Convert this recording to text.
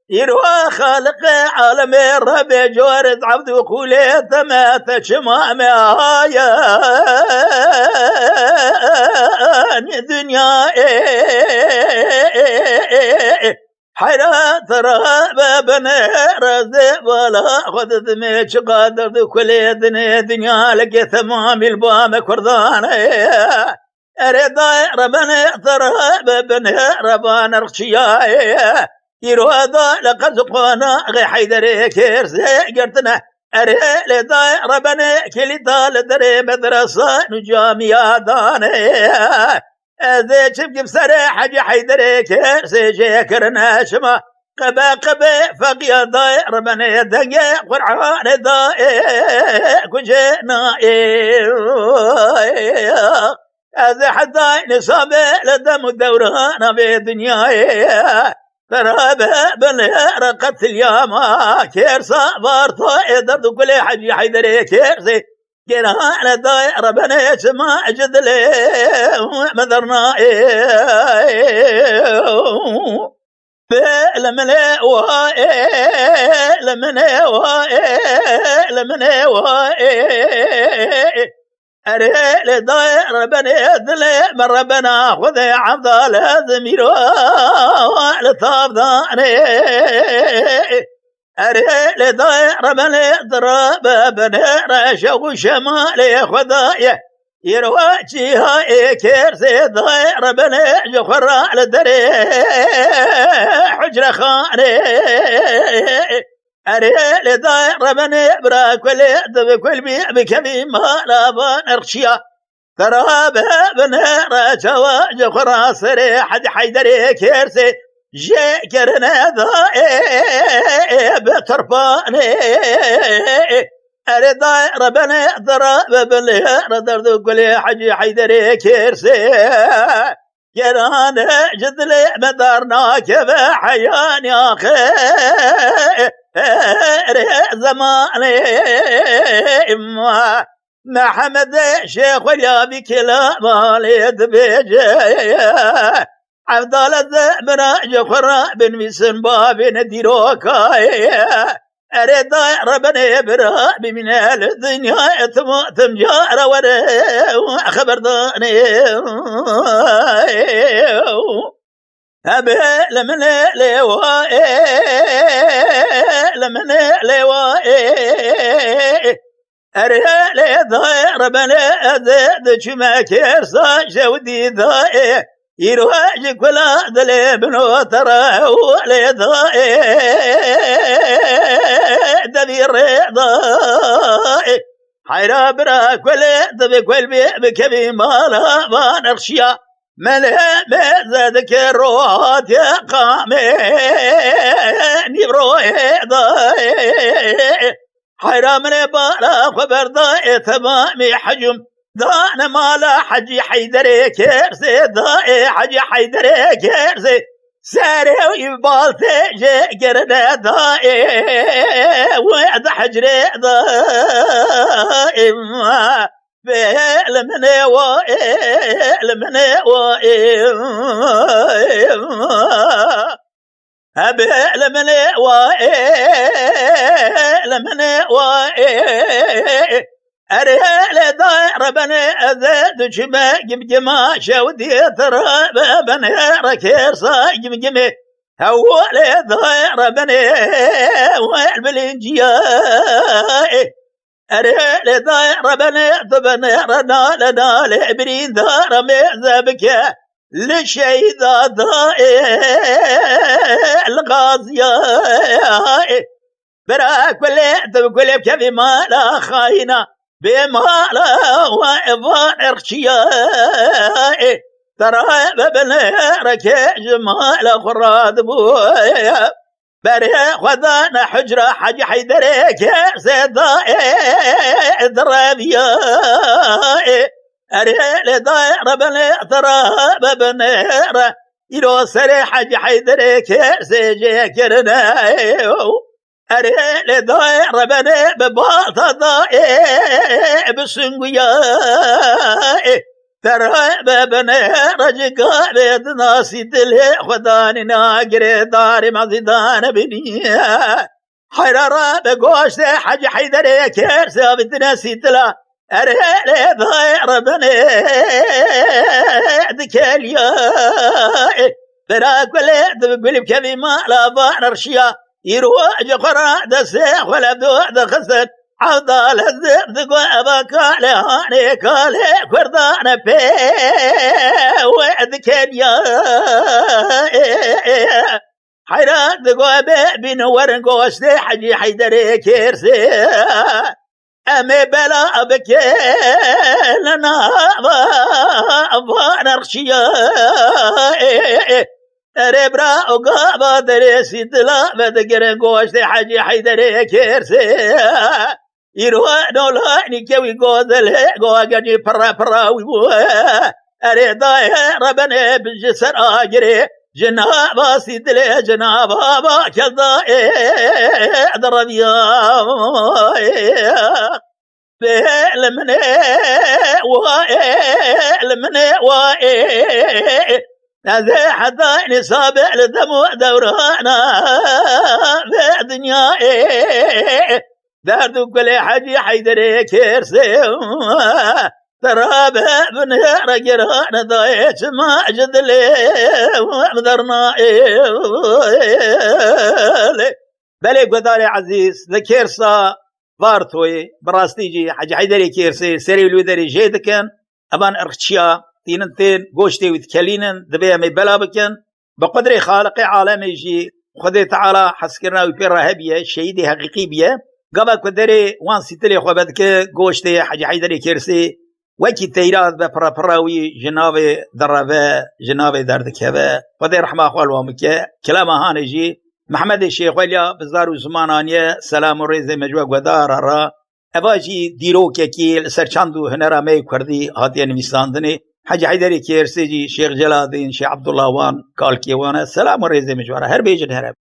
يروى خالق عالم الرب جورد عبد وكولي ثمات شمام يا دنيا حيرات راب بنا رزق ولا خذ ميش قادر كل دنيا لك ثمام البام كردان أريد ربنا تراب بنا ربنا رخشيا يروضا لقد قوانا غي حيدري كيرسي قرتنا أريد ربنا كلي طال دري مدرسة نجامية داني أذي شبك بسري حاجة حيدري كيرسي جيكرنا شما قبا فقيا داي ربنا يدقى قرعان داي كجينا أذي حتى نصابي لدم الدوران بالدنيا ترابه بالرقت اليوم كيرسا بارطو يدرد كل حاجة حيدري كيرسي كيرهانا داي ربنا يسمع جدلي مدرنا لمن أريل داي ربنا يدلي من ربنا خذ عبد الزميرو لطاب داني أريل داي ربنا يضرب بنير شو شمالي خذايا يرواجي هاي كيرسي داي ربنا جخر لدري حجر خاني أريل داي ربنا برا كل بكذي ما لابان ارشيا تراب بنير شواج خراسري حد حيدري كيرسي جي كرنا داي بترباني أريد داي ربنا ضرب بالهر درد كل حج حيدري كيرسي كران جدلي مدارنا كيف حياني أخي زماني محمد شيخ اليابي كلا مالي دبيجي عبد الله بن جخر بن مسن باب نديروكاي أريد ربنا برا من الدنيا ثم جار ورا خبرداني أبي لمن لواء أريد ربنا أزد شما كيرسا جودي ذائي يرواج كلا دلي بنو ترى ولي ذائي دبي الرضائي حيرا برا كل بكبي مالا ما نرشيا ملها مزادك الروحات يا قامين يبروي ضائي حيرا من بالا خبر ضائي تمامي حجم دانا مالا حجي حيدري كيرسي ضائي حجي حيدري كيرسي ساري ويبالتي جي قرنا ضائي وعد حجري ضائي لمن أريل داي ربنا أزاد شما جمجما شودي ترى بنا ركير صا جمجمي هولي داي ربنا والبلنجيا أريل داي ربنا تبنا رنا لنا لعبرين دار مذبك لشيء داي الغازيا برا كل بكذي ما لا خاينة بما لا وإبان ارشيا ترى ببنى ركيج ما لا خراد بويا بري خذانا حجرة حج حيدري كيسدا درابيا أريل داي ربني ترى ببنى إلو سري حج حيدر كرسي جيكرنا أري لداي ربنا بباطا داي بسنقيا ترى ببنا رجقا بيد ناسي دلي خداني ناقري داري مزيدان بني حرارة بقوشت حج حيدر كرسي بدناسي دلا أري لداي ربنا دكاليا براك ولد بقلب كذي ما لا بار رشيا يروج قرا دسيخ ولا بدو دخسد عضال الذئب دقوا أباك لهاني كالي كردان بي وعد كنيا حيراك دقوا بين ورن قوشتي حجي حيدري كيرسي أمي بلا بكي لنا بانرشيا ربرا وقابا دريسي دلا بدقرن قوشتي حجي حيدري كيرسي يروح نولاني كوي قوذل قوغني برا ويبوه أريداي ربنا بالجسر آجري جنابا سيدلي جنابا كذا دربيا بلمني وائل هذا حدا نصابع لدمو دورانا في الدنيا داردو كل حاجة حيدري كيرسي ترى بابن رجران ضايت ما جدلي مدرنا بلي قداري عزيز ذكيرسا بارتوي براستيجي حاجة حيدري كيرسي سري الودري جيدكن أبان أرخشيا تينتين قوشتي ويتكلينن دبيا مي بلا بكن بقدر خالق عالم يجي خذي تعالى حسكرنا ويبيرا هبية شهيدي حقيقي بيه قبل قدري وان سيتلي خوابدك قوشتي حاجة حيدري كيرسي وكي تيراد بپراوي جنابي دربه جنابي دردكبه خدي رحمه اخوال وامك كلام هانجي محمد الشيخ وليا بزار زمانانيه سلام وريزه مجوا غدار را اواجي ديرو كي سرچاندو هنرا مي كردي هاتي نويساندني حاج حيدري كيرسي جي شيخ جلال الدين شيخ عبد الله وان قال كي وانا سلام وريزه مجوا هر بيجن هرب